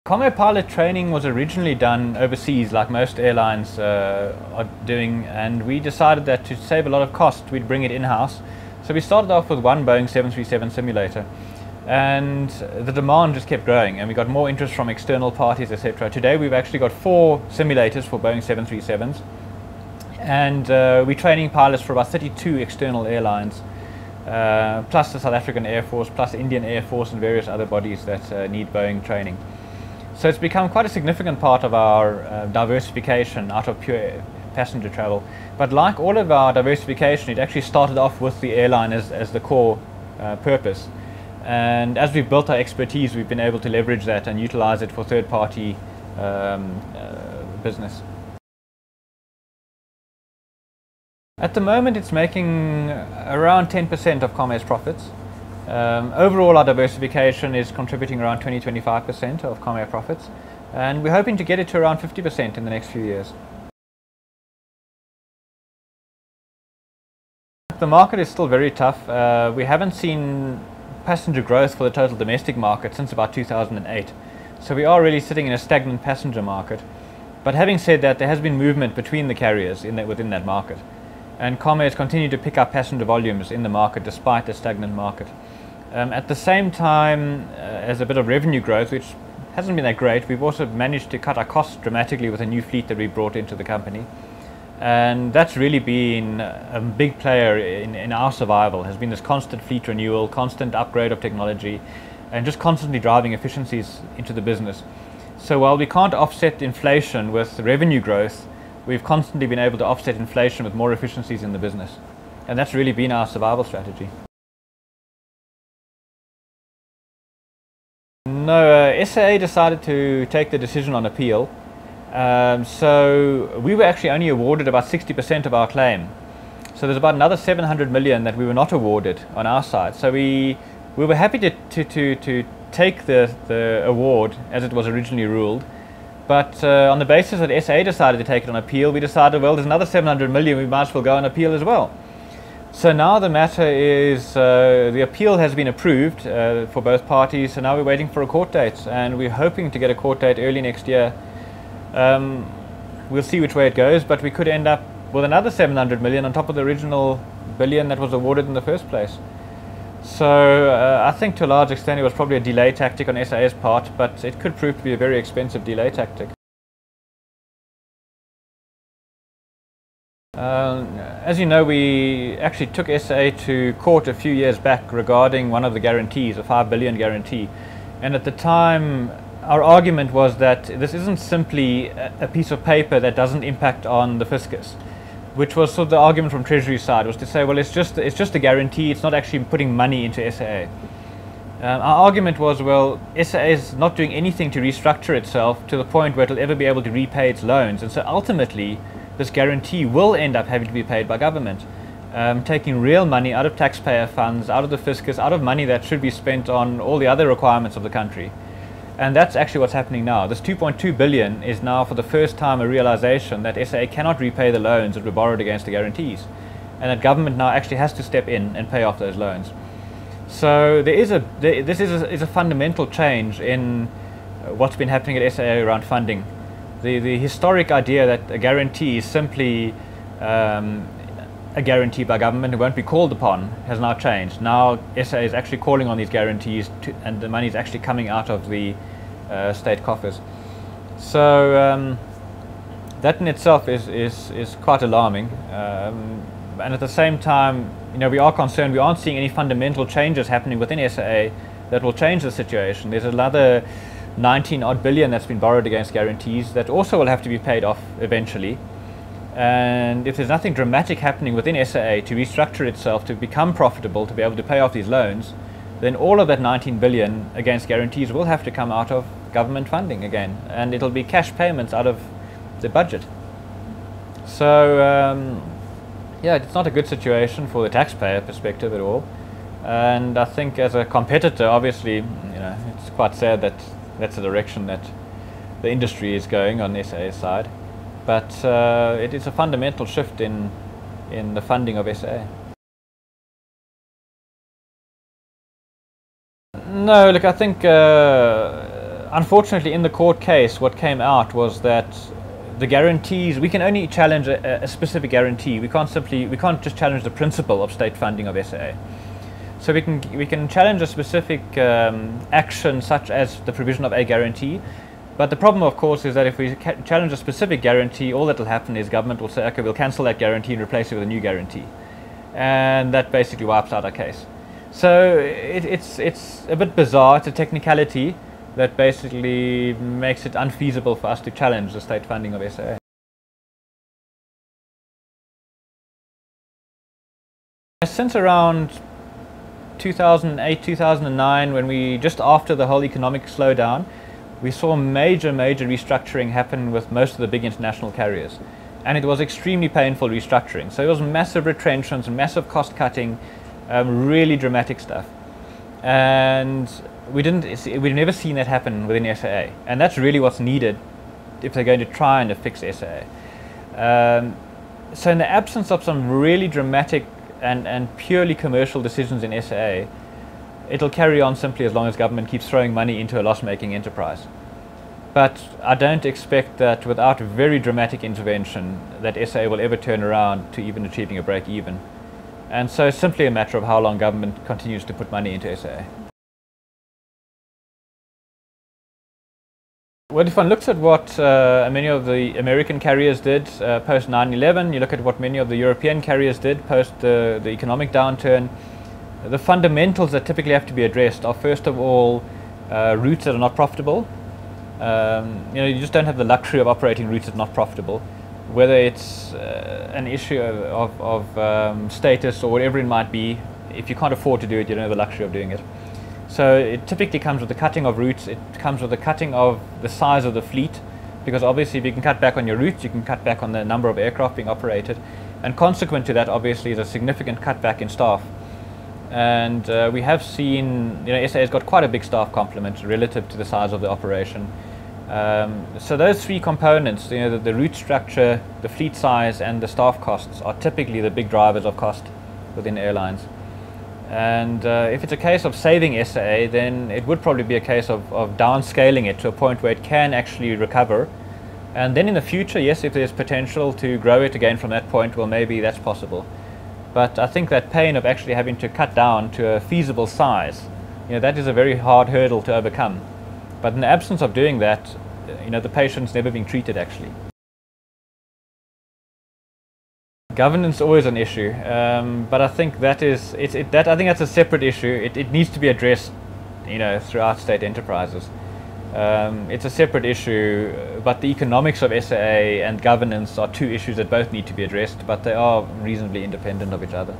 Comair pilot training was originally done overseas, like most airlines are doing, and we decided that to save a lot of cost, we'd bring it in-house. So we started off with one Boeing 737 simulator, and the demand just kept growing, and we got more interest from external parties, etc. Today we've actually got 4 simulators for Boeing 737s, and we're training pilots for about 32 external airlines, plus the South African Air Force, plus Indian Air Force, and various other bodies that need Boeing training. So it's become quite a significant part of our diversification out of pure passenger travel. But like all of our diversification, it actually started off with the airline as the core purpose. And as we've built our expertise, we've been able to leverage that and utilize it for third-party business. At the moment, it's making around 10% of Comair's profits. Overall, our diversification is contributing around 20-25% of Comair profits, and we're hoping to get it to around 50% in the next few years. The market is still very tough. We haven't seen passenger growth for the total domestic market since about 2008. So we are really sitting in a stagnant passenger market. But having said that, there has been movement between the carriers within that market. And Comair has continued to pick up passenger volumes in the market despite the stagnant market. At the same time, as a bit of revenue growth, which hasn't been that great, we've also managed to cut our costs dramatically with a new fleet that we brought into the company. And that's really been a big player in our survival, has been this constant fleet renewal, constant upgrade of technology, and just constantly driving efficiencies into the business. So while we can't offset inflation with revenue growth, we've constantly been able to offset inflation with more efficiencies in the business. And that's really been our survival strategy. No, SAA decided to take the decision on appeal. So we were actually only awarded about 60% of our claim. So there's about another 700 million that we were not awarded on our side. So we were happy to take the award as it was originally ruled. But on the basis that SAA decided to take it on appeal, we decided, well, there's another 700 million, we might as well go on appeal as well. So now the matter is, the appeal has been approved for both parties, so now we're waiting for a court date, and we're hoping to get a court date early next year. We'll see which way it goes, but we could end up with another 700 million on top of the original billion that was awarded in the first place. So I think to a large extent it was probably a delay tactic on SAA's part, but it could prove to be a very expensive delay tactic. As you know, we actually took SAA to court a few years back regarding one of the guarantees, a 5 billion guarantee. And at the time, our argument was that this isn't simply a piece of paper that doesn't impact on the fiscus, which was sort of the argument from Treasury side, was to say, well, it's just a guarantee, it's not actually putting money into SAA. Our argument was, well, SAA is not doing anything to restructure itself to the point where it'll ever be able to repay its loans, and so ultimately this guarantee will end up having to be paid by government, taking real money out of taxpayer funds, out of the fiscus, out of money that should be spent on all the other requirements of the country. And that's actually what's happening now. This 2.2 billion is now for the first time a realization that SAA cannot repay the loans that were borrowed against the guarantees, and that government now actually has to step in and pay off those loans. So this is a fundamental change in what's been happening at SAA around funding. The historic idea that a guarantee is simply a guarantee by government and won't be called upon has now changed. Now SAA is actually calling on these guarantees and the money is actually coming out of the state coffers. So that in itself is quite alarming. And at the same time, you know, we are concerned. We aren't seeing any fundamental changes happening within SAA that will change the situation. There's another 19 odd billion that's been borrowed against guarantees that also will have to be paid off eventually. And if there's nothing dramatic happening within SAA to restructure itself to become profitable, to be able to pay off these loans, then all of that 19 billion against guarantees will have to come out of government funding again, and it'll be cash payments out of the budget. So yeah, it's not a good situation for the taxpayer perspective at all. And I think as a competitor, obviously, you know, it's quite sad that that's the direction that the industry is going on the SAA side. But it is a fundamental shift in the funding of SAA. No, look, I think unfortunately, in the court case, what came out was that the guarantees, we can only challenge a specific guarantee. We can't just challenge the principle of state funding of SAA. So we can challenge a specific action, such as the provision of a guarantee. But the problem, of course, is that if we challenge a specific guarantee, all that will happen is government will say, okay, we'll cancel that guarantee and replace it with a new guarantee. And that basically wipes out our case. So it's a bit bizarre. It's a technicality that basically makes it unfeasible for us to challenge the state funding of SAA. Since around 2008, 2009, when just after the whole economic slowdown, we saw major restructuring happen with most of the big international carriers. And it was extremely painful restructuring. So it was massive retrenchments, massive cost cutting, really dramatic stuff. And we've never seen that happen within SAA. And that's really what's needed if they're going to try and fix SAA. So in the absence of some really dramatic and purely commercial decisions in SAA, it'll carry on simply as long as government keeps throwing money into a loss-making enterprise. But I don't expect that without very dramatic intervention that SAA will ever turn around to even achieving a break-even. And so it's simply a matter of how long government continues to put money into SAA. Well, if one looks at what many of the American carriers did post 9/11, you look at what many of the European carriers did post the economic downturn, the fundamentals that typically have to be addressed are, first of all, routes that are not profitable. You just don't have the luxury of operating routes that are not profitable, whether it's an issue of status or whatever it might be. If you can't afford to do it, you don't have the luxury of doing it. So it typically comes with the cutting of routes. It comes with the cutting of the size of the fleet, because obviously if you can cut back on your routes, you can cut back on the number of aircraft being operated, and consequent to that obviously is a significant cutback in staff. And we have seen, SAA has got quite a big staff complement relative to the size of the operation. So those three components, the route structure, the fleet size, and the staff costs are typically the big drivers of cost within airlines. And if it's a case of saving SAA, then it would probably be a case of downscaling it to a point where it can actually recover. And then in the future, yes, if there's potential to grow it again from that point, well, maybe that's possible. But I think that pain of actually having to cut down to a feasible size, that is a very hard hurdle to overcome. But in the absence of doing that, the patient's never being treated actually. Governance is always an issue, but I think I think that's a separate issue. It needs to be addressed, throughout state enterprises. It's a separate issue, but the economics of SAA and governance are two issues that both need to be addressed, but they are reasonably independent of each other.